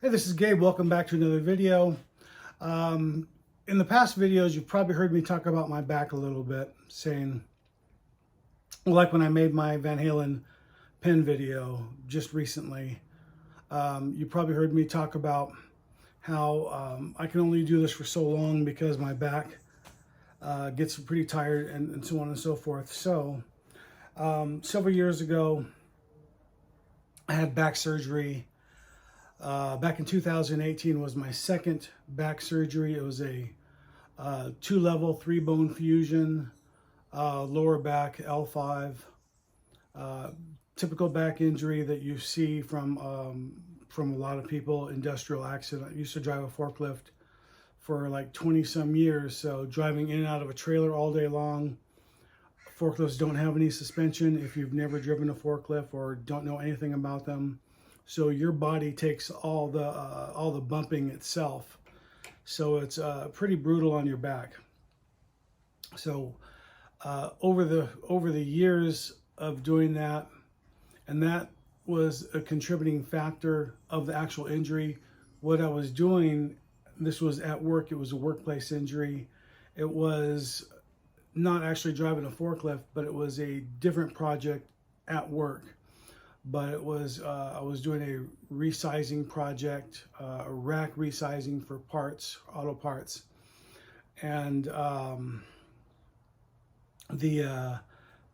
Hey, this is Gabe. Welcome back to another video. In the past videos, you've probably heard me talk about my back a little bit, saying, like when I made my Van Halen pin video just recently, you probably heard me talk about how I can only do this for so long because my back gets pretty tired and so on and so forth. So several years ago, I had back surgery. Back in 2018 was my second back surgery. It was a 2-level, 3-bone fusion, lower back, L5. Typical back injury that you see from a lot of people, industrial accident. I used to drive a forklift for like 20 some years, so driving in and out of a trailer all day long. Forklifts don't have any suspension if you've never driven a forklift or don't know anything about them. So your body takes all the bumping itself. So it's pretty brutal on your back. So over the years of doing that, and that was a contributing factor of the actual injury. What I was doing, this was at work. It was a workplace injury. It was not actually driving a forklift, but it was a different project at work. But it was, I was doing a resizing project, a rack resizing for parts, auto parts. And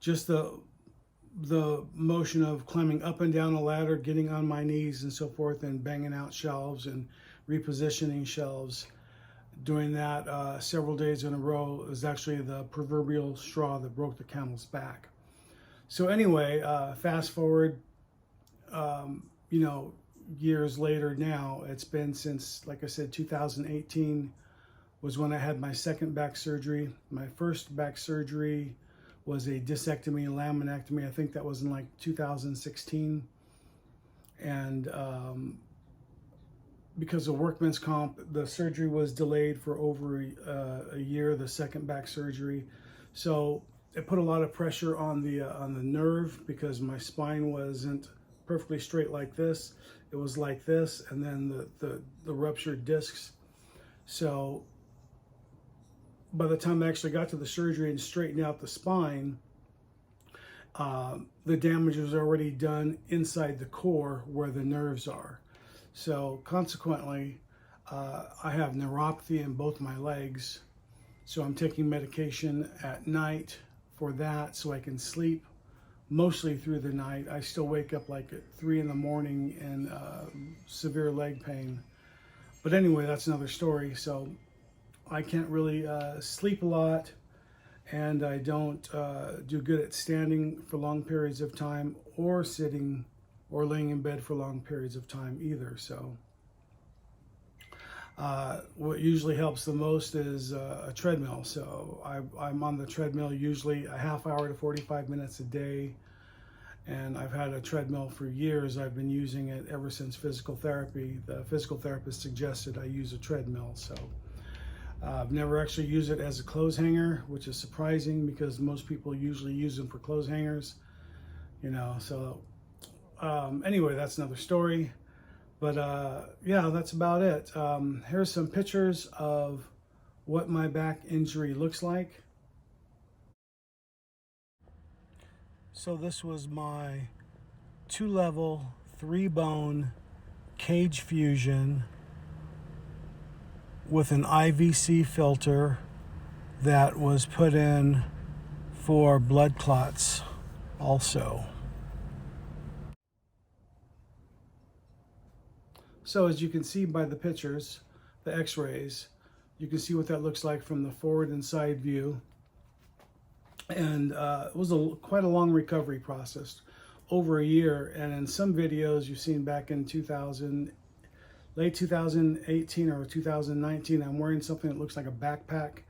just the motion of climbing up and down a ladder, getting on my knees and so forth, and banging out shelves and repositioning shelves, doing that several days in a row is actually the proverbial straw that broke the camel's back. So anyway, fast forward, years later now, it's been since, like I said, 2018 was when I had my second back surgery. My first back surgery was a discectomy and laminectomy. I think that was in like 2016. And because of workman's comp, the surgery was delayed for over a year, the second back surgery. So it put a lot of pressure on the nerve, because my spine wasn't perfectly straight like this. It was like this, and then the ruptured discs. So by the time I actually got to the surgery and straightened out the spine, the damage was already done inside the core where the nerves are. So consequently, I have neuropathy in both my legs. So I'm taking medication at night for that so I can sleep mostly through the night. I still wake up like at 3 in the morning in severe leg pain. But anyway, that's another story. So I can't really sleep a lot, and I don't do good at standing for long periods of time, or sitting or laying in bed for long periods of time either. So what usually helps the most is a treadmill. So I'm on the treadmill usually a half hour to 45 minutes a day. And I've had a treadmill for years. I've been using it ever since physical therapy. The physical therapist suggested I use a treadmill. So I've never actually used it as a clothes hanger, which is surprising because most people usually use them for clothes hangers, So anyway, that's another story. But yeah, that's about it. Here's some pictures of what my back injury looks like. So this was my 2-level, 3-bone cage fusion with an IVC filter that was put in for blood clots also. So as you can see by the pictures, the x-rays, you can see what that looks like from the forward and side view. And it was quite a long recovery process, over a year. And in some videos you've seen back in late 2018 or 2019, I'm wearing something that looks like a backpack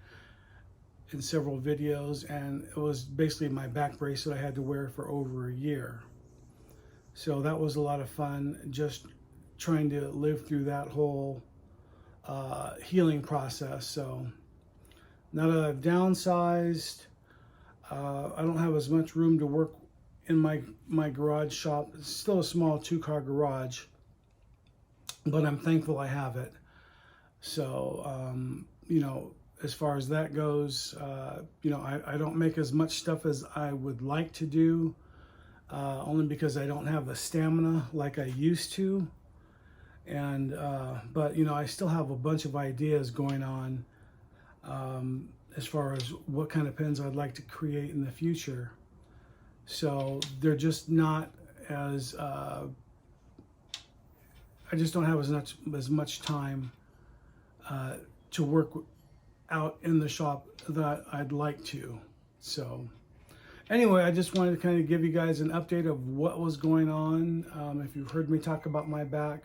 in several videos, and it was basically my back brace that I had to wear for over a year. So that was a lot of fun, just trying to live through that whole healing process. So now that I've downsized, I don't have as much room to work in my garage shop. It's still a small 2-car garage, but I'm thankful I have it. So, you know, as far as that goes, you know, I don't make as much stuff as I would like to do, only because I don't have the stamina like I used to. And, but, you know, I still have a bunch of ideas going on, as far as what kind of pens I'd like to create in the future. So they're just not as, I just don't have as much time to work out in the shop that I'd like to. So anyway, I just wanted to kind of give you guys an update of what was going on. If you've heard me talk about my back,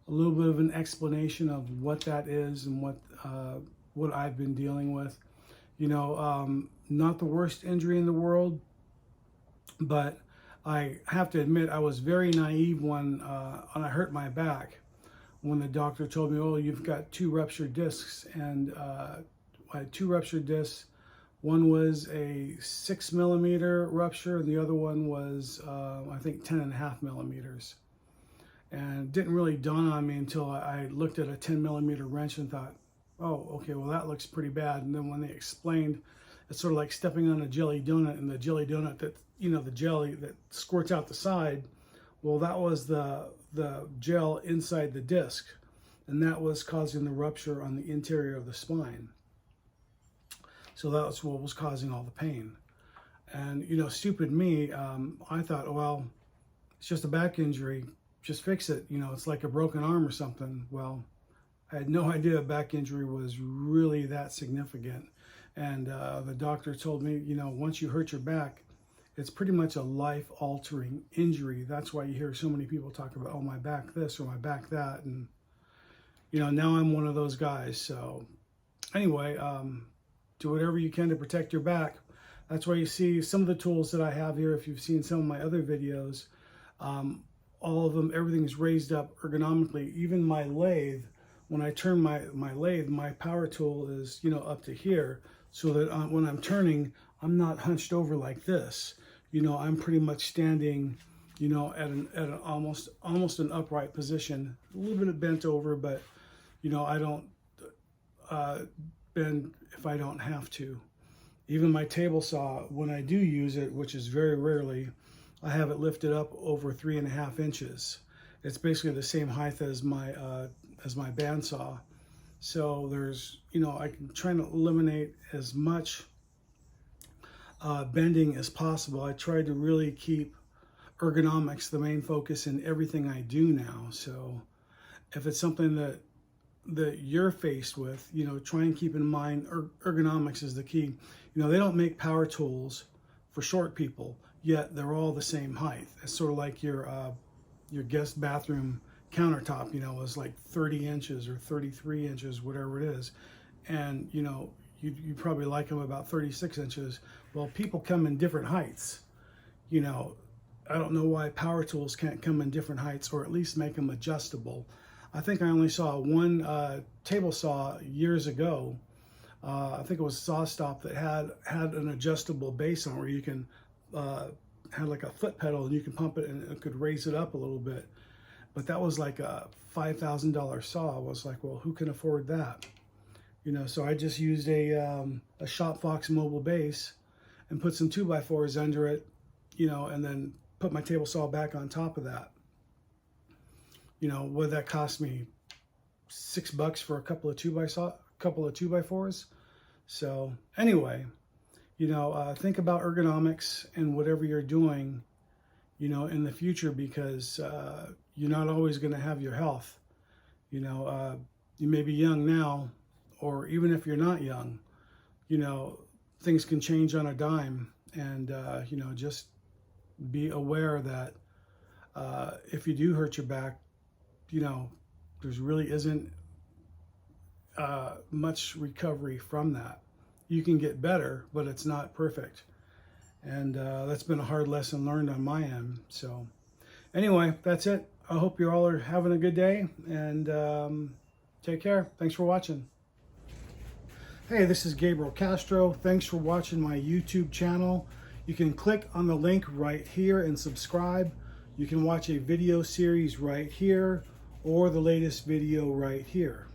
a little bit of an explanation of what that is and what I've been dealing with. You know, not the worst injury in the world, but I have to admit I was very naive when I hurt my back. When the doctor told me, oh, you've got 2 ruptured discs, and I had 2 ruptured discs. One was a 6mm rupture, and the other one was, I think, 10.5 millimeters. And it didn't really dawn on me until I looked at a 10mm wrench and thought, oh, okay, well, that looks pretty bad. And then when they explained, it's sort of like stepping on a jelly donut, and the jelly donut that, you know, the jelly that squirts out the side, well, that was the gel inside the disc, and that was causing the rupture on the interior of the spine. So that's what was causing all the pain. And, you know, stupid me, I thought, well, it's just a back injury, just fix it. You know, it's like a broken arm or something. Well, I had no idea a back injury was really that significant. And the doctor told me, you know, once you hurt your back, it's pretty much a life-altering injury. That's why you hear so many people talk about, oh, my back this or my back that. And, you know, now I'm one of those guys. So anyway, do whatever you can to protect your back. That's why you see some of the tools that I have here. If you've seen some of my other videos, all of them, everything's raised up ergonomically. Even my lathe, when I turn my lathe, my power tool is, you know, up to here, so that when I'm turning, I'm not hunched over like this. You know, I'm pretty much standing, you know, at an almost an upright position, a little bit bent over, but, you know, I don't bend if I don't have to. Even my table saw, when I do use it, which is very rarely, I have it lifted up over 3.5 inches. It's basically the same height as my bandsaw. So there's, you know, I can try to eliminate as much bending as possible. I try to really keep ergonomics the main focus in everything I do now. So if it's something that you're faced with, you know, try and keep in mind ergonomics is the key. You know, they don't make power tools for short people, yet they're all the same height. It's sort of like your guest bathroom countertop, you know, is like 30 inches or 33 inches, whatever it is. And, you know, you probably like them about 36 inches. Well, people come in different heights. You know, I don't know why power tools can't come in different heights, or at least make them adjustable. I think I only saw one table saw years ago. I think it was SawStop that had an adjustable base on, where you can had like a foot pedal, and you can pump it and it could raise it up a little bit. But that was like a $5,000 saw. I was like, well, who can afford that? You know, so I just used a Shopfox mobile base and put some 2x4s under it, you know, and then put my table saw back on top of that. You know, what that cost me? $6 for a couple of 2x4s. So anyway, you know, think about ergonomics and whatever you're doing, you know, in the future, because you're not always going to have your health. You know, you may be young now, or even if you're not young, you know, things can change on a dime. And, you know, just be aware that if you do hurt your back, you know, there's really isn't much recovery from that. You can get better, but it's not perfect. And that's been a hard lesson learned on my end. So anyway, that's it. I hope you all are having a good day, and take care. Thanks for watching. Hey, this is Gabriel Castro. Thanks for watching my YouTube channel. You can click on the link right here and subscribe. You can watch a video series right here, or the latest video right here.